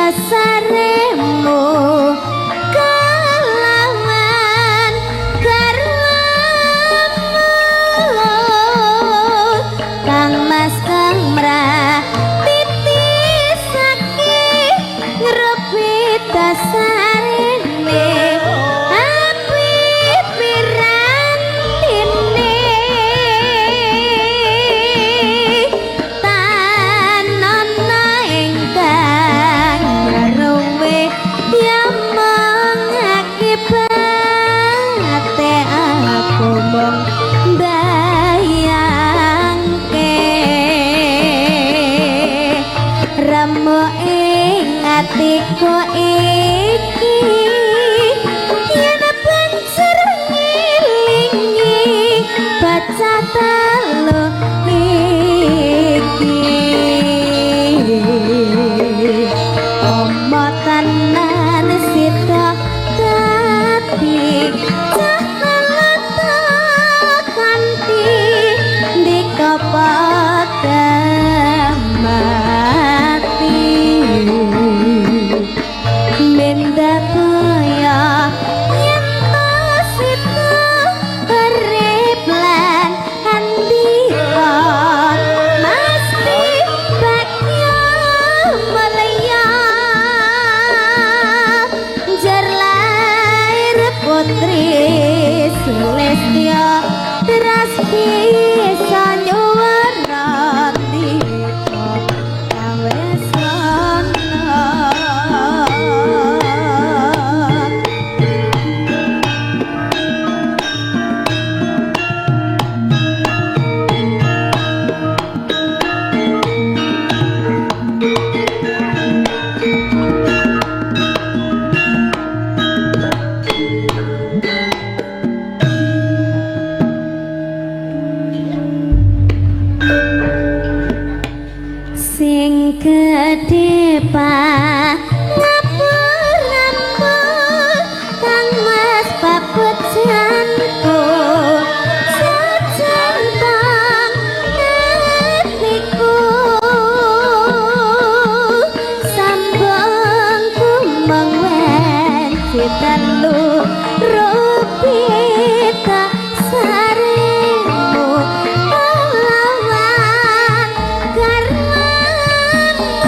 dasaremu kelawan garwamu kang mas kang mratitisake ngrepit dasarene api pirantine tanana ingkang ngaruwe yamong akibate aku mong bayangke remo ing atiku iki yen banjur ngilingi baca telu iki omo tenan sita dadi cahalata kanthi dikapada mati Minda kaya yen to sita urip lan andika mesti bagya mulya jar lair putri Sulistya teras bisa nyuwarati sing gedhe ngapur-ngapur kang mas babut janku sejentang hatiku sambungku mengwen telu rupita saremu kelawan garwamu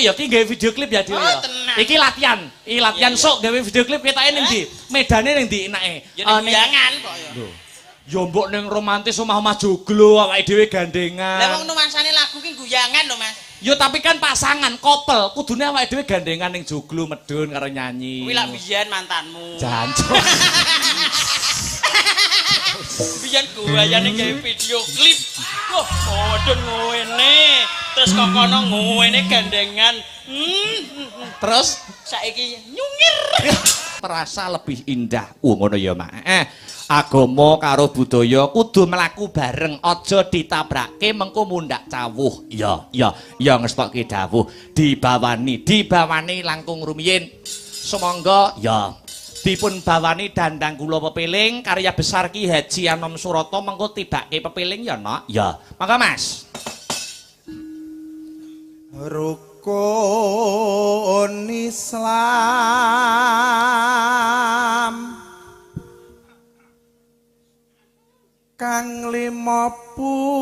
Tapi ya ki gawe video klip ya dhewe ya. Iki latihan. Iki latihan sok gawe video klip ketoke ning ndi? Medane ning ndi enake? Ya ning Guyangan kok ya. Ya mbok ning romantis omah-omah joglo awake dhewe gandengan. Lah wong numasane lagu ki Guyangan lho Mas. Yo tapi kan pasangan, couple, kudune awake dhewe gandengan ning joglo medun karo nyanyi. Kuwi lak biyen mantanmu. Jancuk. Biyen guyane gawe video klip. Wah, modern ngene. Terus kok kono ngene gandengan. Terus Saiki nyungir. terasa lebih indah. Ngono ya, Mak. Agama karo budaya kudu mlaku bareng, aja ditabrake mengko mundhak cawuh. Ya ngestokke dawuh. Dibawani langkung rumiyin. Sumangga ya dipun bawani dandang kula pepiling karya besar Ki Haji Anom Surata mengko tibake pepiling ya, Nok. Ya. Mangga, Mas. Rukun Islam kang lima puniki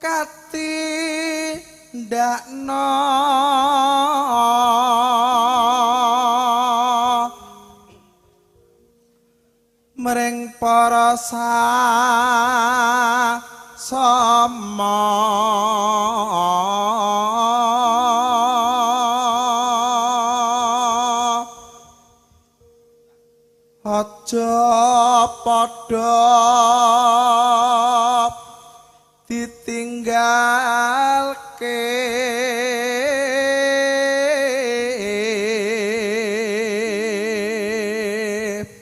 katindakna mring para sasama aja padha ditinggalke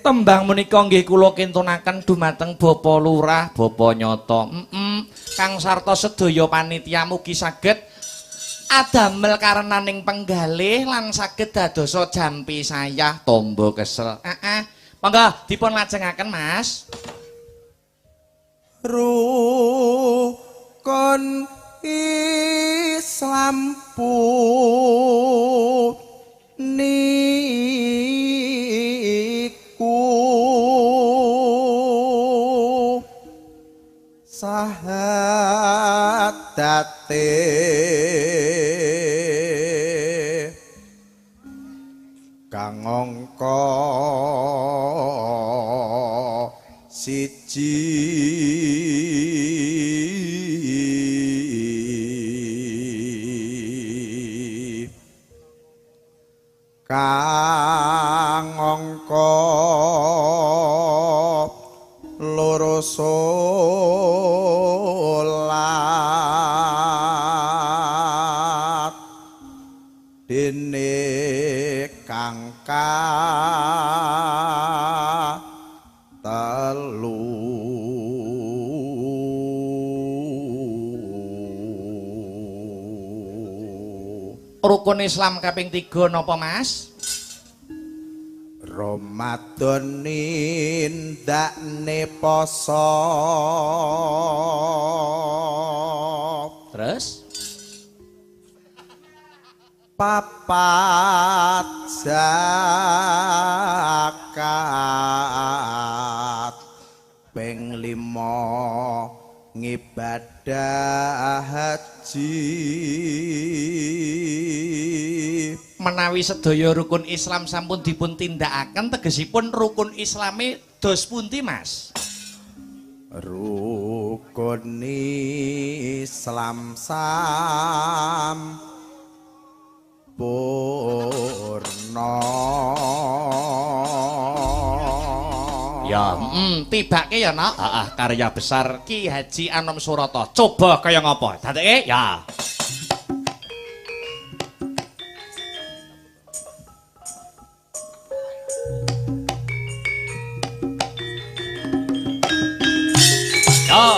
tembang menika nggih kula kintunaken dumateng Bapa Lurah, Bapa Nyata. Kang sarta sedaya panitia mugi saged adamel karenaning penggalih lan saged dadosa jampi sayah tombo kesel. Monggo dipun lajengaken, Mas. Rukun Islam niku sahadate kang angka siji kang angka loro solat dene kang telu rukun Islam kaping 3 napa, Mas? Ramadan nindakne poso Terus papat zakat ping 5 ngibadah haji menawi sedaya rukun Islam sampun dipun tindakaken tegesipun rukun Islame dos pundi, Mas? Rukun Islam sampurna ya tibake ya, Nak. Karya besar Ki Haji Anom Surata. Coba kaya ngapa? Dadeke ya. Ya.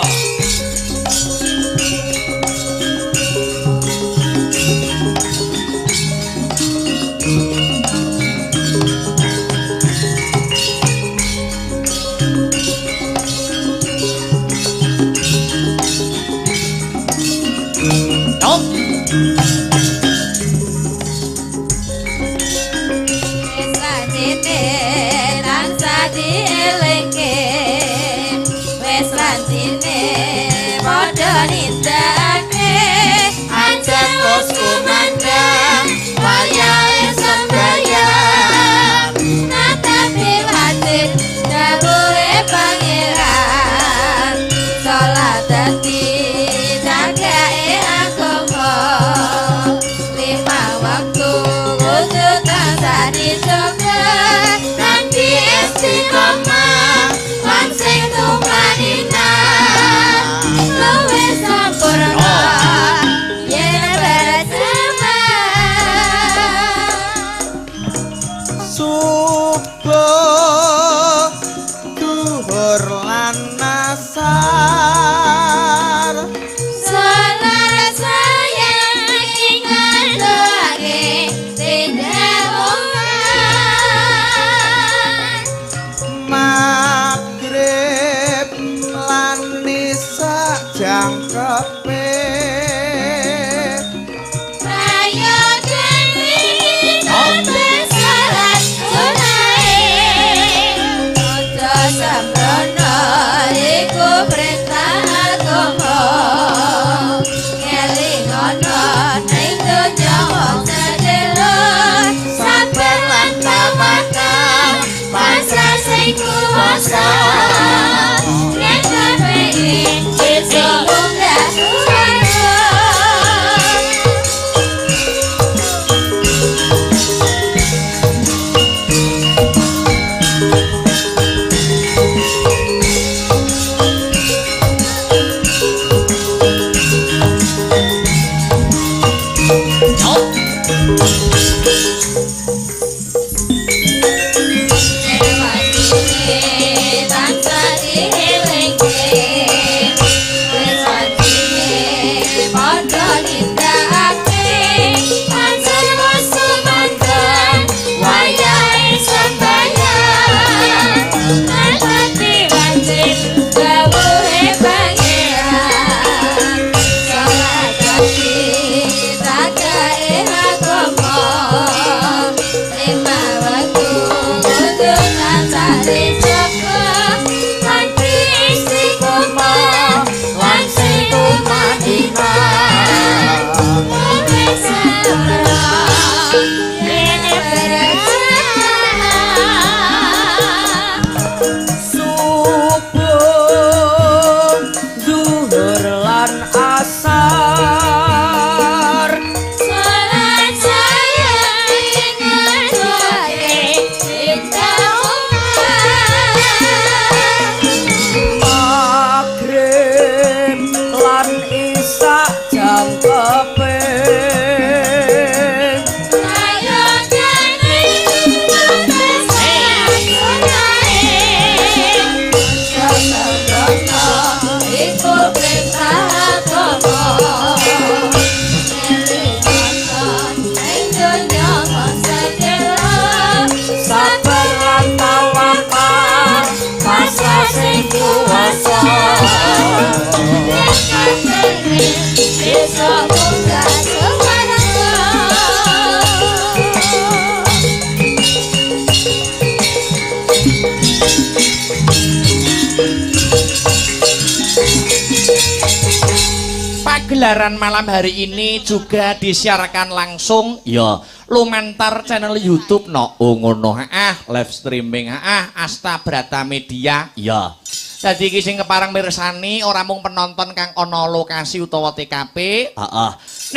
Siaran malam hari ini juga disiarkan langsung ya lumantar channel YouTube no. Oh ngono live streaming Asta Brata Media ya. Dadi iki sing kepareng mirsani ora mung penonton kang ana lokasi utawa TKP,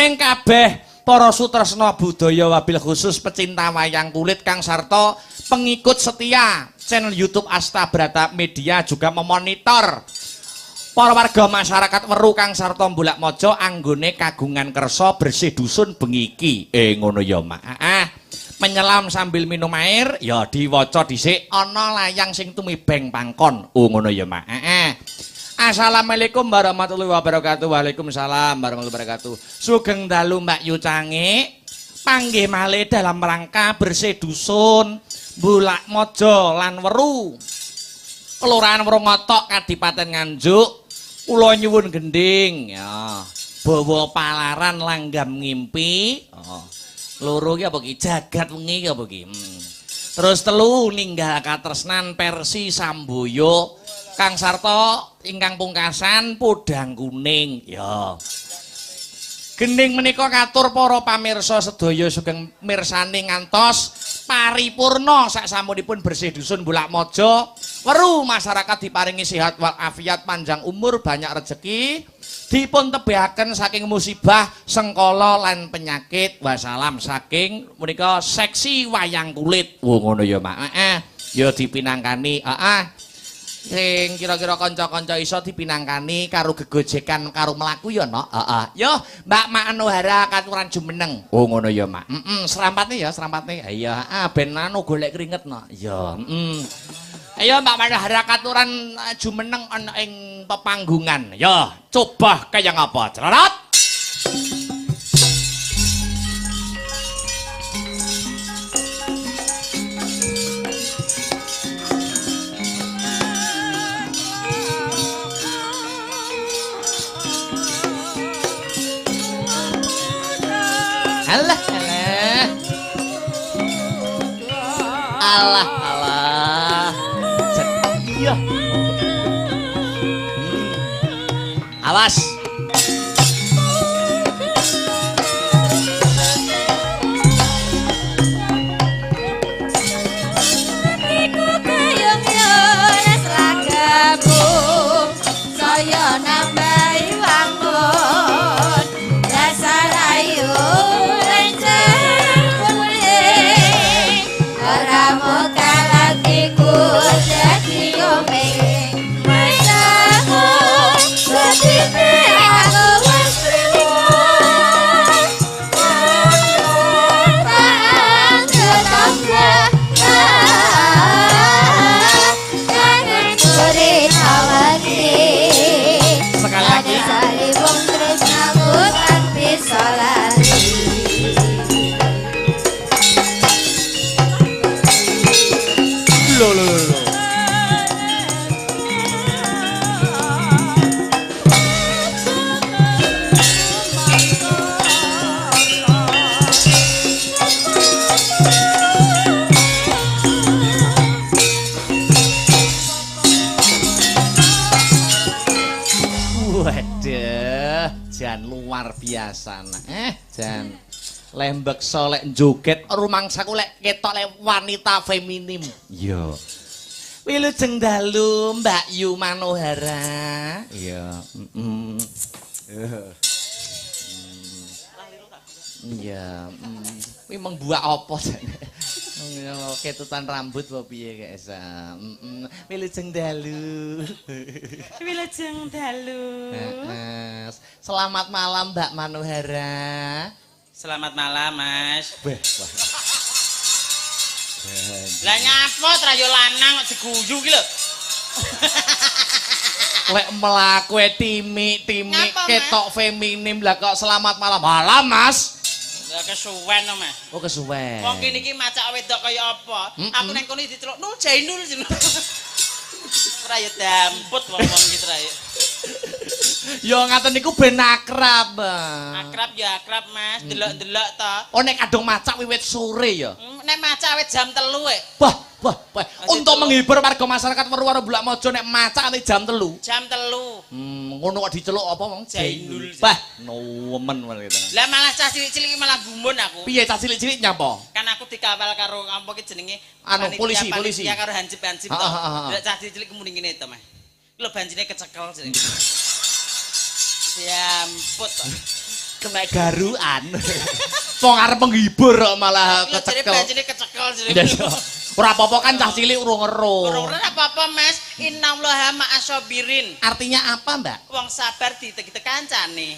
ning kabeh para sutresna budaya wabil khusus pecinta wayang kulit kang sarta pengikut setia channel YouTube Asta Brata Media juga memonitor para warga masyarakat Weru kang sarta Mbulak Mojo anggone kagungan kersa bersih dusun bengiki. Ngono ya, Mak. Menyelam sambil minum air ya diwaca dhisik ana layang sing tumibeng pangkon. Ngono ya, Mak. Assalamualaikum warahmatullahi wabarakatuh. Waalaikumsalam warahmatullahi wabarakatuh. Sugeng dalu Mbak Yu Cange. Panggih malih dalam rangka bersih dusun Mbulak Mojo lan Weru. Kelurahan Wrongotok Kadipaten Nganjuk. Kula nyuwun gending ya. Bawa palaran langgam ngimpi. Loro ki apa ki jagat wengi ki apa ki. Terus telu ninggal katresnan Persi Samboyo kang sarta ingkang pungkasan podang kuning ya. Gending menika katur para pamirsa sedaya sugeng mirsani ngantos paripurna saksampunipun bersih dusun Mbulak Mojo Weru masyarakat diparingi sehat walafiat panjang umur banyak rezeki dipun tebihaken saking musibah sengkala lan penyakit wasalam saking menika seksi wayang kulit. Ngono ya Mak. Ya dipinangkani sing kira-kira kanca-kanca iso dipinangkani karo gegojekan karo mlaku ya no. Yo Mbak Manuhara Katuran Jumeneng. Ngono ya Mak. Serampatne ya serampatne. Iya ben anu golek keringet no. Ya ayo Mbak Manuhara Katuran Jumeneng ana ing pepanggungan. Ya coba kaya ngapa cerat. Alah, alah, alah, iya. Awas. Iku kayong-yung selagamu saya nambahi wangun dasar ayu luar biasa jan lembek solek joget rumangsaku lek ketok lek wanita feminim yo wilujeng dalu Mbak Yu Manuhara iya iya kuwi mengbuak apa jane ketutan rambut apa piye guys wilujeng dalu Wilujeng dalu. Selamat malam Mbak Manuhara. Selamat malam, Mas. Wah. Lah nyapa trayo lanang kok diguyu ki lho. Lek mlaku timik-timik ketok feminim lah kok selamat malam. Malam, Mas. Lah kesuwen to, Mas. Oh, kesuwen. Wong kene iki macak wedok kaya apa? Aku nang kono diceluk Nur Jainul. Ora ya damput wong-wong iki trayo. Ya ngaten niku ben akrab. Akrab ya akrab, Mas. Delok-delok to. Oh nek kadung macak wiwit sore ya. Nek maca wit jam 3 Wah. Untuk menghibur warga masyarakat Weruwara Bulakmaja nek macak nanti jam 3. Jam 3. Ngono kok diceluk apa wong? Jainul. Bah, nemen gitu. Lah malah cah cilik-cilik malah gumun aku. Piye cah cilik-cilik nyapa? Kan aku dikawal karo apa ki jenenge Anu, polisi. Ya karo hansip-hansip to. Lah cah cilik kemuni ngene to, Mas. Lho banjine kecekel jenenge. Ya ampun to. Kena garuan. Wong arep menghibur kok malah kecekel. Lho banjine kecekel jenenge. Ora apa-apa kan cah cilik urung ero. Urung apa-apa, Mas. Innallaha ma'asabirin. Artinya apa, Mbak? Wong sabar ditek-tek kancane.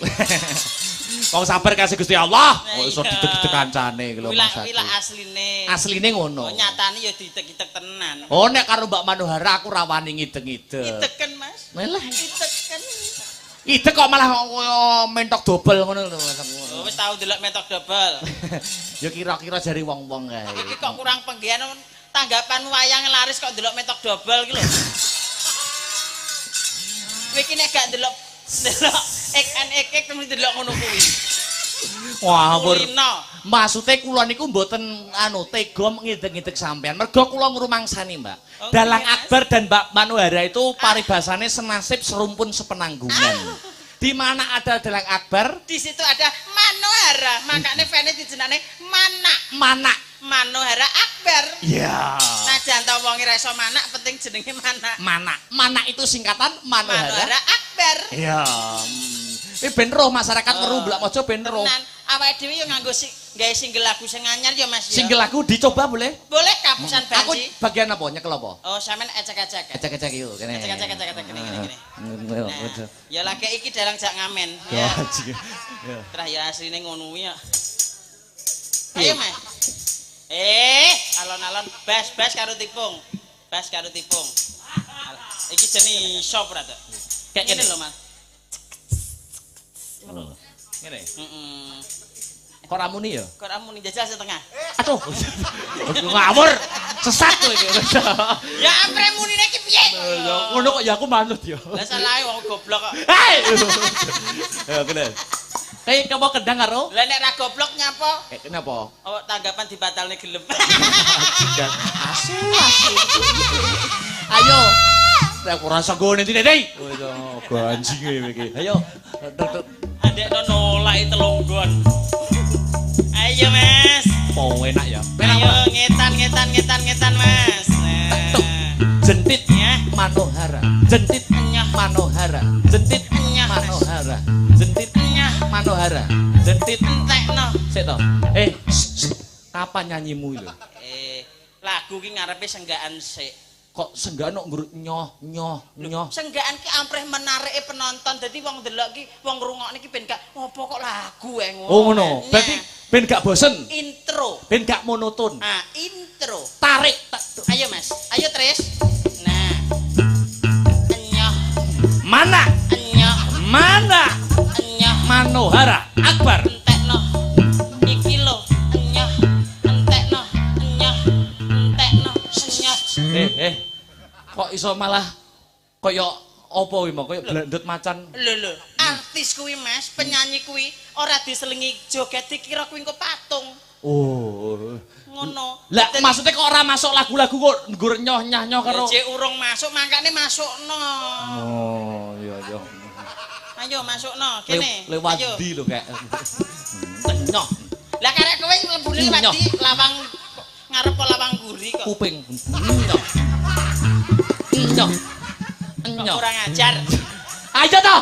Wong sabar kasih Gusti Allah. Nah, Kok iso iya. ditek-ditek kancane iki lho Wila Mas. asline. Asline ngono. Oh, nyatane ya ditek-itek tenan. Oh nek karo Mbak Manohara aku ra wani ngideng-ngideng. Iteken, Mas. Melah. Iteken. Idek kok malah kaya mentok dobel ngono lho. Oh, wis tau delok metok dobel. Ya kira-kira jari wong-wong kae. Iki kok kurang penggian tanggapan wayang laris kok delok metok dobel iki lho. Kowe iki nek gak delok ek terus delok ngono kuwi. Wah, ampun. Kulino. Maksude kula niku mboten tega ngideg-ngideg sampean. Mergo kula ngrumangsani, Mbak. Oh, Dalang iya, Mas. Akbar dan Mbak Manohara itu paribasane senasib serumpun sepenanggungan. Di mana ada Dalang Akbar, Di situ ada Manohara, makanya fans dijenenge Manak. Manohara Akbar. Ya. Najan ta wong ora iso manak, penting jenenge manak. Manak itu singkatan Manohara Manohara. Akbar. Ya. Ini ben roh masyarakat Weru Bulakmaja ben roh. Tenan, awake dhewe yo nganggo gawe single lagu sing anyar ya Mas ya. Single lagu dicoba boleh? Boleh kapusan Aku banji. bagian apa? Nyekel apa? Oh, sampean ecek-ecek. Ecek-ecek yuk, kene. Ecek-ecek gini. Nah, Nah, ya lagi iki dereng jak ngamen. Ya. Ya. Terah ya asline ngono kuwi ya. Ayo, Mas. Alon-alon bas karo tipung. Bas karo tipung. Iki jenenge shop ra to. Kayak gini lho, Mas. Ngene. Heeh. Kok ramuni ya? Kok ramu ning jajal setengah. Aduh. Ngawur. Sesat kowe iki. Ya ampre munine iki piye? Ngono kok ya aku manut ya. Lah salahe wong goblok kok. Hei. Ya kene. Kayak kamu kendang karo? Lah nek ra goblok nyapa? Kenapa? Oh, tanggapan dibatalne gelem. Asu. Ayo. Nek ora iso nggone dine, Dei. Ganjing iki. Ayo. Adekno nolak telunggon. Ayo, Mas. Oh, enak ya. Ayo ngetan, Mas. Tuk. Jentit Ya. Manohara. Jentit Nyah. Manohara. Jentit Nyah, Mas. Manohara. Jentit Nyah. Manohara. Jentit Entekno. sik to. Kapan nyanyimu lho? Lagu ki ngarepe senggaan sik. Kok senggano ngrut nyoh. Senggaan ki ampreh menarike penonton. Dadi wong delok ki, wong ngrungokne ki ben gak opo kok lagu ngono. Oh ngono. Berarti ben gak bosen, intro. ben gak monoton. Ah, intro. Tarik. Ayo, Mas. Ayo, Tris. Nah. Enyoh, Mana? enyoh, Manohara Akbar. entekno. Iki lho, enyoh, entekno. Kok iso malah kaya apa kuwi mau kaya blandut macan. Lho, artis kuwi Mas, penyanyi kuwi ora diselingi joget dikira kuwi engko patung. Oh. Ngono. Lah maksudnya kok ora masuk lagu-lagu kok nggur nyoh-nyoh karo. Cek urung masuk makane masukno. Oh, iya. Ayo masukno, kene. Lewat Ayo. ndi lho kayak. Nyoh. Lah karek kowe mlebune lewat ndi? Lawang ngarep apa lawang guri kok. Kuping. Nyoh. Kok kurang ajar. Ayo toh.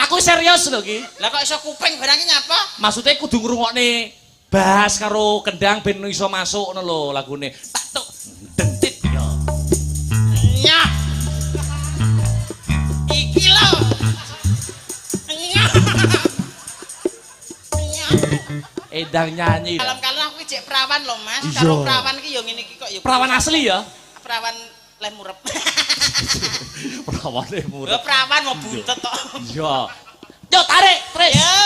Aku serius lho iki. Lah kok iso kuping barang iki nyapa? Maksudnya kudu ngrungokne bass karo kendang ben iso masuk ngono lho lagune. Tak tuk dentit yo. Nyah. Iki lho. Nyah. Nyah. Edang nyanyi. Kalem-kalem aku iki jek perawan lho, Mas. Iya. Karo perawan iki yo ngene iki kok yo. Perawan asli ya? Perawan leh murep. Perawane Lho murah. perawan mau buntet tok. Iya. Yo tarik, Tris. Yo.